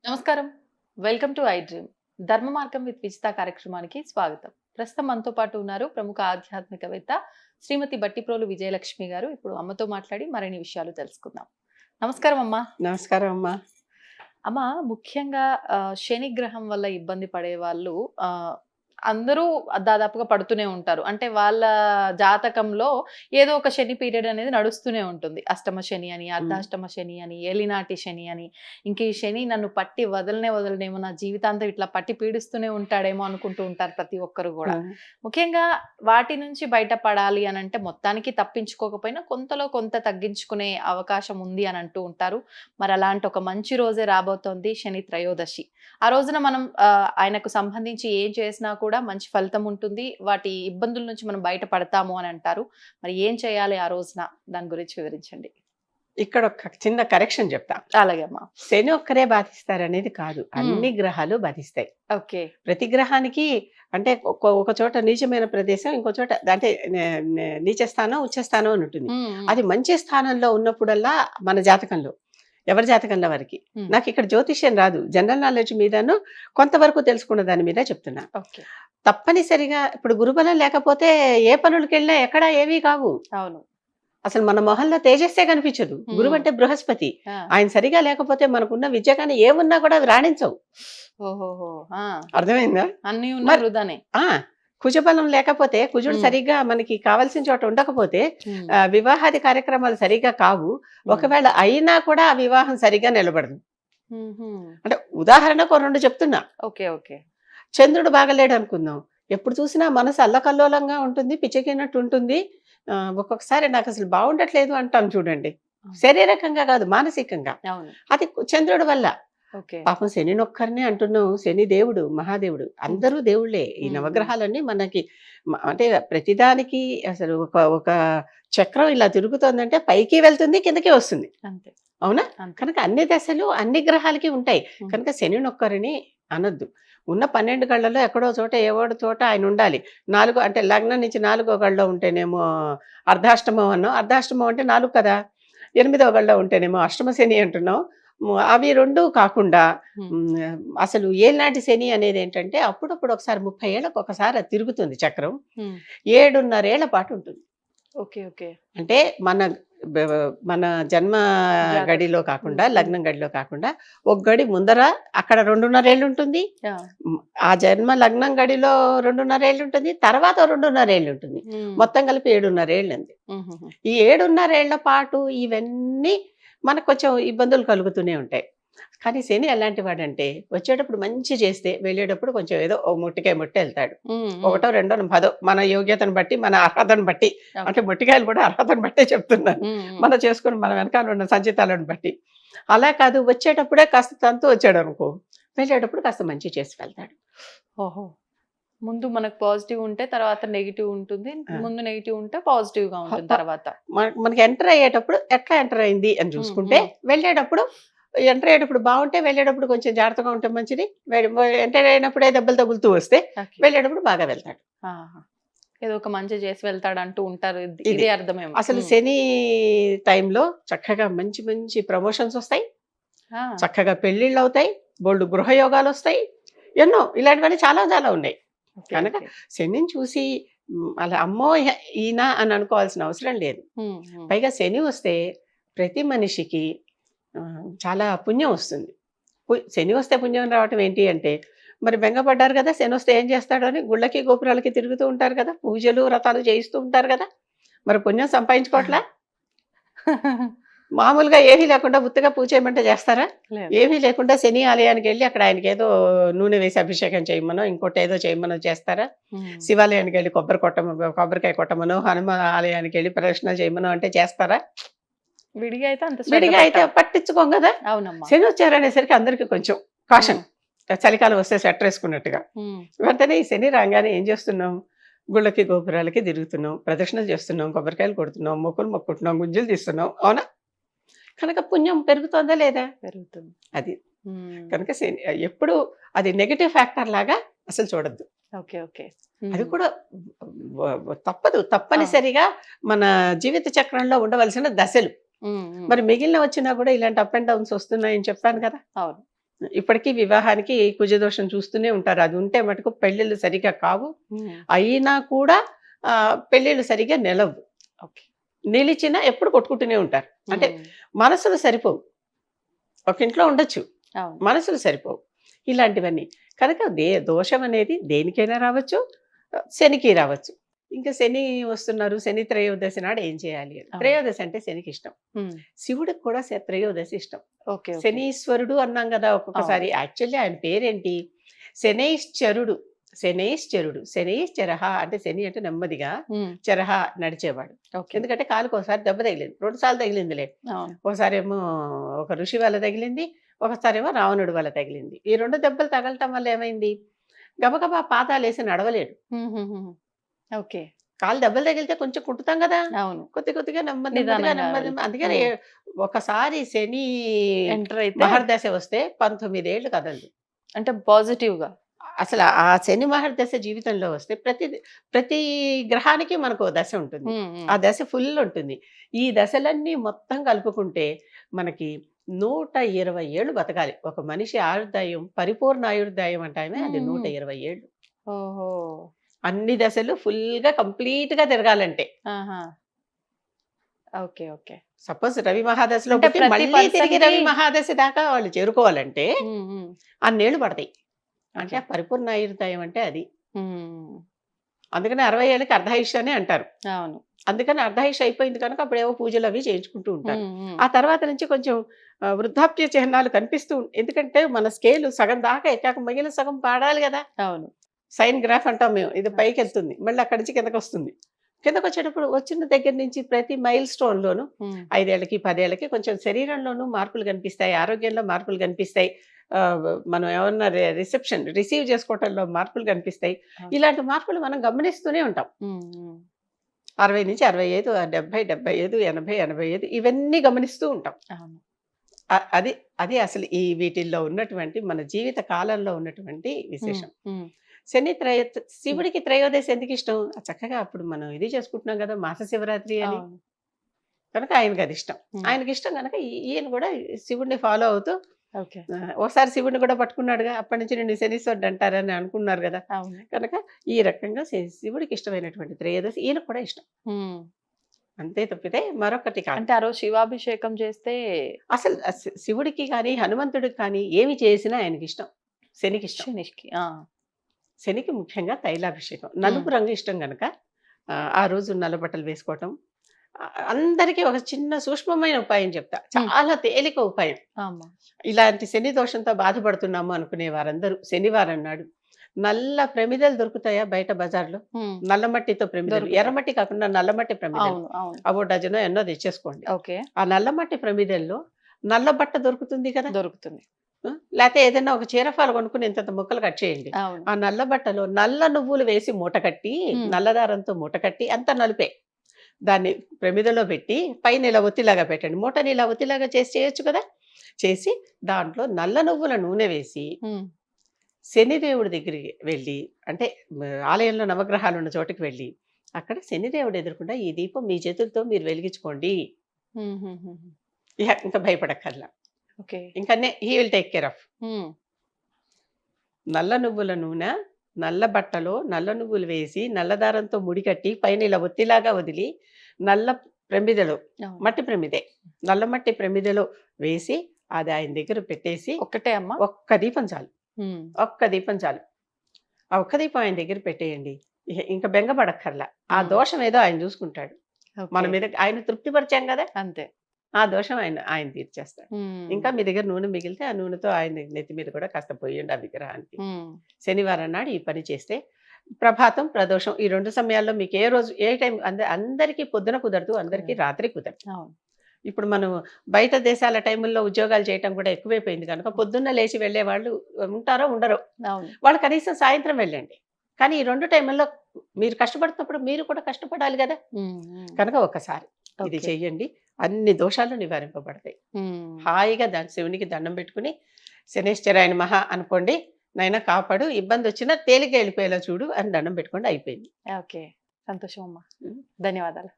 నమస్కారం. Welcome to I dream. ధర్మ మార్గం విత్ విజిత కార్యక్రమానికి స్వాగతం. ప్రస్తుతం మనతో పాటు ఉన్నారు ప్రముఖ ఆధ్యాత్మికవేత్త శ్రీమతి బట్టిప్రోలు విజయలక్ష్మి గారు. ఇప్పుడు అమ్మతో మాట్లాడి మరిన్ని విషయాలు తెలుసుకుందాం. నమస్కారం అమ్మా. నమస్కారం అమ్మా. అమ్మ, ముఖ్యంగా శని గ్రహం వల్ల ఇబ్బంది పడే వాళ్ళు అందరూ దాదాపుగా పడుతూనే ఉంటారు. అంటే వాళ్ళ జాతకంలో ఏదో ఒక శని పీరియడ్ అనేది నడుస్తూనే ఉంటుంది. అష్టమ శని అని, అర్ధాష్టమ శని అని, ఏలినాటి శని అని. ఇంక ఈ శని నన్ను పట్టి వదలనేమో, నా జీవితాంతం ఇట్లా పట్టి పీడిస్తూనే ఉంటాడేమో అనుకుంటూ ఉంటారు ప్రతి ఒక్కరు కూడా. ముఖ్యంగా వాటి నుంచి బయటపడాలి అని అంటే మొత్తానికి తప్పించుకోకపోయినా కొంతలో కొంత తగ్గించుకునే అవకాశం ఉంది అని అంటూ ఉంటారు. మరి అలాంటి ఒక మంచి రోజే రాబోతోంది శని త్రయోదశి. ఆ రోజున మనం ఆయనకు సంబంధించి ఏం చేసినా కూడా మంచి ఫలితం ఉంటుంది. వాటి ఇబ్బందుల నుంచి మనం బయటపడతాము అని అంటారు. మరి ఏం చేయాలి ఆ రోజున? దాని గురించి వివరించండి. ఇక్కడ ఒక చిన్న కరెక్షన్ చెప్తా. అలాగే అమ్మా. శని ఒక్కరే బాధిస్తారనేది కాదు, అన్ని గ్రహాలు బాధిస్తాయి. ఓకే. ప్రతి గ్రహానికి అంటే ఒక చోట నీచమైన ప్రదేశం, ఇంకో చోట అంటే నీచ స్థానం, ఉచ్చ స్థానం అని ఉంటుంది. అది మంచి స్థానంలో ఉన్నప్పుడల్లా మన జాతకంలో, ఎవరి జాతకంలో వారికి. నాకు ఇక్కడ జ్యోతిష్యం రాదు, జనరల్ నాలెడ్జ్ మీదను కొంతవరకు తెలుసుకున్న దాని మీద చెప్తున్నా. తప్పనిసరిగా ఇప్పుడు గురుబలం లేకపోతే ఏ పనులకు వెళ్ళినా ఎక్కడా ఏమీ కావు. అవును. అసలు మన మొహంలో తేజస్సే కనిపించదు. గురువు అంటే బృహస్పతి, ఆయన సరిగా లేకపోతే మనకున్న విద్య కానీ ఏమున్నా కూడా అవి రాణించవు. అర్థమైందా? అన్ని కుజబలం లేకపోతే, కుజుడు సరిగ్గా మనకి కావాల్సిన చోట ఉండకపోతే వివాహాది కార్యక్రమాలు సరిగ్గా కావు. ఒకవేళ అయినా కూడా ఆ వివాహం సరిగ్గా నిలబడదు. అంటే ఉదాహరణకు రెండు చెప్తున్నా. చంద్రుడు బాగలేడు అనుకుందాం, ఎప్పుడు చూసినా మనసు అల్లకల్లోలంగా ఉంటుంది, పిచ్చెక్కినట్టు ఉంటుంది. ఒక్కొక్కసారి నాకు అసలు బాగుండట్లేదు అంటాను చూడండి, శారీరకంగా కాదు మానసికంగా. అది చంద్రుడి వల్ల. పాపం శని ఒక్కరినే అంటున్నాం, శని దేవుడు, మహాదేవుడు, అందరూ దేవుళ్ళే. ఈ నవగ్రహాలన్నీ మనకి అంటే ప్రతిదానికి అసలు ఒక చక్రం ఇలా తిరుగుతోందంటే పైకి వెళ్తుంది, కిందకి వస్తుంది. అవునా? కనుక అన్ని దశలు అన్ని గ్రహాలకి ఉంటాయి. కనుక శని ఒక్కరిని అనొద్దు. ఉన్న 12 గళ్ళలో ఎక్కడో చోట ఏవోడు చోట ఆయన ఉండాలి. 4 అంటే లగ్నం నుంచి 4వ గళ్ళలో ఉంటేనేమో అర్ధాష్టమం అన్నాం, అర్ధాష్టమం అంటే 4 కదా. 8వ గళ్ళలో ఉంటేనేమో అష్టమ శని అంటున్నాం. అవి రెండు కాకుండా అసలు ఏనాటి శని అనేది ఏంటంటే అప్పుడప్పుడు ఒకసారి 30 ఏళ్ళకు ఒకసారి అది తిరుగుతుంది చక్రం. 7.5 ఏళ్ల పాటు ఉంటుంది. అంటే మన జన్మ గడిలో కాకుండా, లగ్నం గడిలో కాకుండా ఒక గడి ముందర అక్కడ 2.5 ఏళ్ళు ఉంటుంది. ఆ జన్మ లగ్నం గడిలో 2.5 ఏళ్ళు ఉంటుంది, తర్వాత 2.5 ఏళ్ళు ఉంటుంది. మొత్తం కలిపి 7.5 ఏళ్ళు ఉంది. ఈ 7.5 ఏళ్ల పాటు ఇవన్నీ మనకు కొంచెం ఇబ్బందులు కలుగుతూనే ఉంటాయి. కానీ శని ఎలాంటి వాడంటే వచ్చేటప్పుడు మంచి చేస్తే వెళ్ళేటప్పుడు కొంచెం ఏదో ముట్టికాయ ముట్టి వెళ్తాడు. 1, 2, 10 మన యోగ్యతను బట్టి, మన అర్హతను బట్టి. అంటే ముట్టికాయలు కూడా అర్హతను బట్టే చెప్తున్నాను, మనం చేసుకుని మన వెనకాల ఉన్న సంచితాలను బట్టి. అలా కాదు, వచ్చేటప్పుడే కాస్త తంతు వచ్చాడు అనుకో, వెళ్ళేటప్పుడు కాస్త మంచి చేసి వెళ్తాడు. ముందు మనకు పాజిటివ్ ఉంటే తర్వాత నెగిటివ్ ఉంటుంది, ముందు నెగిటివ్ ఉంటే పాజిటివ్ గా ఉంటుంది. తర్వాత మనకి ఎంటర్ అయ్యేటప్పుడు ఎట్లా ఎంటర్ అయింది అని చూసుకుంటే, వెళ్ళేటప్పుడు ఎంటర్ అయ్యేటప్పుడు బాగుంటే వెళ్ళేటప్పుడు కొంచెం జాగ్రత్తగా ఉంటే మంచిది. ఎంటర్ అయినప్పుడే దెబ్బలు తగులుతూ వస్తే వెళ్ళేటప్పుడు బాగా వెళ్తాడు. ఏదో ఒక మంచి చేసి వెళ్తాడు అంటూ ఉంటారు. ఇది అర్థమేమో. అసలు శని టైంలో చక్కగా మంచి మంచి ప్రమోషన్స్ వస్తాయి, చక్కగా పెళ్లిళ్ళు అవుతాయి, బోల్డ్ గృహయోగాలు వస్తాయి, ఎన్నో ఇలాంటివన్నీ చాలా చాలా ఉన్నాయి. కనుక శనిని చూసి అలా అమ్మో ఈయన అని అనుకోవాల్సిన అవసరం లేదు. పైగా శని వస్తే ప్రతి మనిషికి చాలా పుణ్యం వస్తుంది. శని వస్తే పుణ్యం రావటం ఏంటి అంటే, మరి బెంగపడ్డారు కదా, శని వస్తే ఏం చేస్తాడు అని గుళ్ళకి గోపురాలకి తిరుగుతూ ఉంటారు కదా, పూజలు వ్రతాలు చేయిస్తూ ఉంటారు కదా, మరి పుణ్యం సంపాదించుకోవట్లా? మామూలుగా ఏమీ లేకుండా ఉత్తగా పూజ చేయమంటే చేస్తారా? ఏమీ లేకుండా శని ఆలయానికి వెళ్ళి అక్కడ ఆయనకి ఏదో నూనె వేసి అభిషేకం చేయమనో ఇంకోటి ఏదో చేయమనో చేస్తారా? శివాలయానికి వెళ్ళి కొబ్బరికాయ కొట్టమనో, హనుమాన్ ఆలయానికి వెళ్ళి ప్రదక్షిణలు చేయమనో అంటే చేస్తారా? విడిగా అయితే పట్టించుకోం కదా. శని వచ్చారనేసరికి అందరికి కొంచెం కాషన్, చలికాలం వస్తే స్వెటర్ వేసుకున్నట్టుగా. వెంటనే ఈ శని రాగానే ఏం చేస్తున్నాం, గుళ్ళకి గోపురాలకి తిరుగుతున్నాం, ప్రదక్షిణలు చేస్తున్నాం, కొబ్బరికాయలు కొడుతున్నాం, మొక్కులు మొక్కుంటున్నాం, గుంజులు తీస్తున్నాం. అవునా? కనుక పుణ్యం పెరుగుతుందా లేదా? పెరుగుతుంది. అది కనుక ఎప్పుడు అది నెగటివ్ ఫ్యాక్టర్ లాగా అసలు చూడద్దు. అది కూడా తప్పదు, తప్పనిసరిగా మన జీవిత చక్రంలో ఉండవలసిన దశలు. మరి మిగిలిన వచ్చినా కూడా ఇలాంటి అప్ అండ్ డౌన్స్ వస్తున్నాయని చెప్పాను కదా. అవును. ఇప్పటికీ వివాహానికి కుజదోషం చూస్తూనే ఉంటారు. అది ఉంటే మటుకు పెళ్ళిళ్ళు సరిగ్గా కావు. అయినా కూడా పెళ్ళిళ్ళు సరిగ్గా నిలవు. ఓకే. నిలిచినా ఎప్పుడు కొట్టుకుంటూనే ఉంటారు. అంటే మనసులు సరిపోవు. ఒక ఇంట్లో ఉండొచ్చు, అవును. మనసులు సరిపోవు. ఇలాంటివన్నీ. కనుక దోషం అనేది దేనికైనా రావచ్చు, శనికి రావచ్చు. ఇంకా శని వస్తున్నారు, శని త్రయోదశి నాడు ఏం చేయాలి అని. అవును. త్రయోదశి అంటే శనికి ఇష్టం. ఉమ్. శివుడికి కూడా త్రయోదశి ఇష్టం. ఓకే. ఓకే. శనీశ్వరుడు అన్నాం కదా ఒక్కొక్కసారి. యాక్చువల్లీ ఆయన పేరేంటి? శనైశ్చరుడు. శనైశ్చరుడు. శనైశ్చరహ అంటే శని అంటే నెమ్మదిగా, ఉమ్. చరహ నడిచేవాడు. ఓకే. ఎందుకంటే కాలుకి ఒకసారి దెబ్బ తగిలింది, 2 సార్లు తగిలిందిలే. అవును. ఒకసారి ఏమో ఒక ఋషి వల్ల తగిలింది, ఒకసారి ఏమో రావణుడి వల్ల తగిలింది. ఈ 2 దెబ్బలు తగలటం వల్ల ఏమైంది? గబగబా పాదాలేసి నడవలేడు. ఓకే. కాలు దెబ్బలు తగిలితే కొంచెం కుట్టుతాం కదా, అవును. కొద్ది కొద్దిగా నెమ్మదిగా నిదానంగా నెమ్మది. వెళ్తాం. అందుకని ఒకసారి శని ఎంటర్ అయితే మహర్దశ వస్తే 19 ఏళ్ళు కదలదు. అంటే పాజిటివ్ గా. అసలు ఆ శని మహర్దశ జీవితంలో వస్తే ప్రతి గ్రహానికి మనకు ఓ దశ ఉంటుంది. ఆ దశ ఫుల్ ఉంటుంది. ఈ దశలన్నీ మొత్తం కలుపుకుంటే మనకి 120 ఏళ్ళు బతకాలి. ఒక మనిషి ఆయుర్దాయం, పరిపూర్ణ ఆయుర్దాయం అంటామే, అది 120 ఏళ్ళు. ఓహో. అన్ని దశలు ఫుల్గా కంప్లీట్ గా తిరగాలంటే. ఆహా. ఓకే. ఓకే. సపోజ్ రవి మహాదశలో అంటే పుట్టి ప్రతి మళ్ళీ తిరిగి person రవి కి- మహాదశ దాకా వాళ్ళు చేరుకోవాలంటే ఉమ్, ఉమ్. అన్నేళ్ళు పడతాయి. అంటే ఓకే. ఆ పరిపూర్ణ ఆయుర్దాయం అంటే అది. ఉమ్. అందుకని 60 ఏళ్ళకి అర్ధాయుష్య అని అంటారు. అవును. అందుకని అర్ధాయుష్ అయిపోయింది కనుక అప్పుడేవో పూజలు అవి చేయించుకుంటూ ఉంటారు. ఉమ్, ఉమ్. ఆ తర్వాత నుంచి కొంచెం వృద్ధాప్య చిహ్నాలు కనిపిస్తూ ఎందుకంటే మన స్కేలు సగం దాకా ఎక్కాక మిగిలిన సగం పాడాలి కదా. అవును. సైన్ గ్రాఫ్ అంటాం మేము. ఇది పైకి వెళ్తుంది, మళ్ళీ అక్కడి నుంచి కిందకి వస్తుంది. కిందకు వచ్చేటప్పుడు వచ్చిన దగ్గర నుంచి ప్రతి మైల్ స్టోన్ లోను ఉమ్. 5 ఏళ్ళకి 10 ఏళ్ళకి కొంచెం శరీరంలోనూ మార్పులు కనిపిస్తాయి, ఆరోగ్యంలో మార్పులు కనిపిస్తాయి. ఆ, మనం ఏమన్నా రిసీవ్ చేసుకోవటంలో మార్పులు కనిపిస్తాయి. అవును. ఇలాంటి మార్పులు మనం గమనిస్తూనే ఉంటాం. ఉమ్, ఉమ్. 60 నుంచి 65, 70, 75, 80, 85 ఇవన్నీ గమనిస్తూ ఉంటాం. అవును. అది అది అసలు ఈ వీటిల్లో ఉన్నటువంటి మన జీవిత కాలంలో ఉన్నటువంటి విశేషం. ఉమ్. శివుడికి త్రయోదశి ఎందుకు ఇష్టం? చక్కగా అప్పుడు మనం ఇది చేసుకుంటున్నాం కదా, మాస శివరాత్రి అని. అవును. కనుక ఆయనకి అది ఇష్టం. ఉమ్. ఆయనకి ఇష్టం కనుక ఈయన కూడా శివుడిని ఫాలో అవుతూ ఓకే. ఒకసారి శివుడిని కూడా పట్టుకున్నాడుగా, అప్పటి నుంచి నిన్ను శనీశ్వరుడు అంటారని అనుకున్నారు కదా. అవును. కనుక ఈ రకంగా శివుడికి ఇష్టమైనటువంటి త్రయోదశి ఈయనకు కూడా ఇష్టం. ఉమ్. అంతే తప్పితే మరొకటి కాదు. అంటే ఆ రోజు శివాభిషేకం చేస్తే అసలు శివుడికి కానీ హనుమంతుడికి కానీ ఏమి చేసినా ఆయనకి ఇష్టం. శనికి ఇష్టం. శనికి. శనికి ముఖ్యంగా తైలాభిషేకం. నలుపు రంగు ఇష్టం గనక ఆ రోజు నల్ల బట్టలు వేసుకోవటం. అందరికీ ఒక చిన్న సూక్ష్మమైన ఉపాయం చెప్తా. చాలా తేలిక ఉపాయం. అమ్మా. ఇలాంటి శని దోషంతో బాధపడుతున్నాము అనుకునే వారందరూ శనివారం నాడు నల్ల ప్రమిదలు దొరుకుతాయా బయట బజార్లో? ఉమ్. నల్ల మట్టితో ప్రమిదలు, దొరుకుతాయి. ఎర్రమట్టి కాకుండా నల్ల మట్టి ప్రమిదలు. అవును. అవును. అవో డజనో ఎన్నో తెచ్చేసుకోండి. ఓకే. ఆ నల్ల మట్టి ప్రమిదల్లో నల్ల బట్ట దొరుకుతుంది కదా, దొరుకుతుంది. లేకపోతే ఏదైనా ఒక చీరఫాలు కొనుక్కుని ఇంత ముక్కలు కట్ చేయండి. అవును. ఆ నల్ల బట్టలో నల్ల నువ్వులు వేసి మూట కట్టి, నల్లదారంతో మూట కట్టి, అంత నలుపే, దాన్ని ప్రమిదలో పెట్టి పైన ఇలా ఒత్తిలాగా పెట్టండి. మూటని ఇలా ఒత్తిలాగా చేయొచ్చు కదా. చేసి దాంట్లో నల్ల నువ్వుల నూనె వేసి ఉమ్. శనిదేవుడి దగ్గరికి వెళ్ళి, అంటే ఆలయంలో నవగ్రహాలు ఉన్న చోటుకి వెళ్ళి అక్కడ శనిదేవుడు ఎదుర్కొండా ఈ దీపం మీ చేతులతో మీరు వెలిగించుకోండి. ఉమ్, ఉమ్, ఉమ్. ఇంకా భయపడక్కర్లా. ఓకే. ఇంకా he will take care of. Um. నల్ల నువ్వుల నూనె నల్ల బట్టలో నల్ల నువ్వులు వేసి నల్లదారంతో ముడికట్టి పైన ఇలా ఒత్తిలాగా వదిలి నల్ల ప్రమిదలో, అవును. మట్టి ప్రమిదే, నల్ల మట్టి ప్రమిదలో వేసి అది ఆయన దగ్గర పెట్టేసి ఒక్కటే అమ్మా. ఒక్క దీపం చాలు. ఉమ్. ఒక్క దీపం చాలు. ఆ ఒక్క దీపం ఆయన దగ్గర పెట్టేయండి. ఇంకా బెంగపడక్కర్లా. ఆ దోషం ఏదో ఆయన చూసుకుంటాడు. ఓకే. మన మీద ఆయన తృప్తిపరిచాం కదా, అంతే. ఆ దోషం ఆయన ఆయన తీర్చేస్తాడు. ఉమ్. ఇంకా మీ దగ్గర నూనె మిగిలితే ఆ నూనెతో ఆయన నెత్తి మీద కూడా కాస్త పోయండి ఆ విగ్రహానికి. ఉమ్. శనివారం నాడు ఈ పని చేస్తే ప్రభాతం, ప్రదోషం ఈ 2 సమయాల్లో మీకు ఏ రోజు ఏ టైం అందరికీ పొద్దున కుదరదు, అందరికీ రాత్రి కుదరదు. అవును. ఇప్పుడు మనం బయట దేశాల టైముల్లో ఉద్యోగాలు చేయటం కూడా ఎక్కువైపోయింది కనుక పొద్దున్న లేచి వెళ్ళే వాళ్ళు ఉంటారో ఉండరో, అవును. వాళ్ళు కనీసం సాయంత్రం వెళ్ళండి. కానీ ఈ 2 టైముల్లో మీరు కష్టపడుతున్నప్పుడు మీరు కూడా కష్టపడాలి కదా. ఉమ్, ఉమ్. కనుక ఒకసారి ఇది ఓకే. చెయ్యండి, అన్ని దోషాలు నివారింపబడతాయి. ఉమ్. హాయిగా శివునికి దండం పెట్టుకుని శనేశ్వరాయన మహా అనుకోండి, నైనా కాపాడు, ఇబ్బంది వచ్చినా తేలిక వెళ్ళిపోయేలా చూడు అని దండం పెట్టుకోండి, అయిపోయింది. ఓకే. సంతోషం అమ్మా. ఉమ్. ధన్యవాదాలు.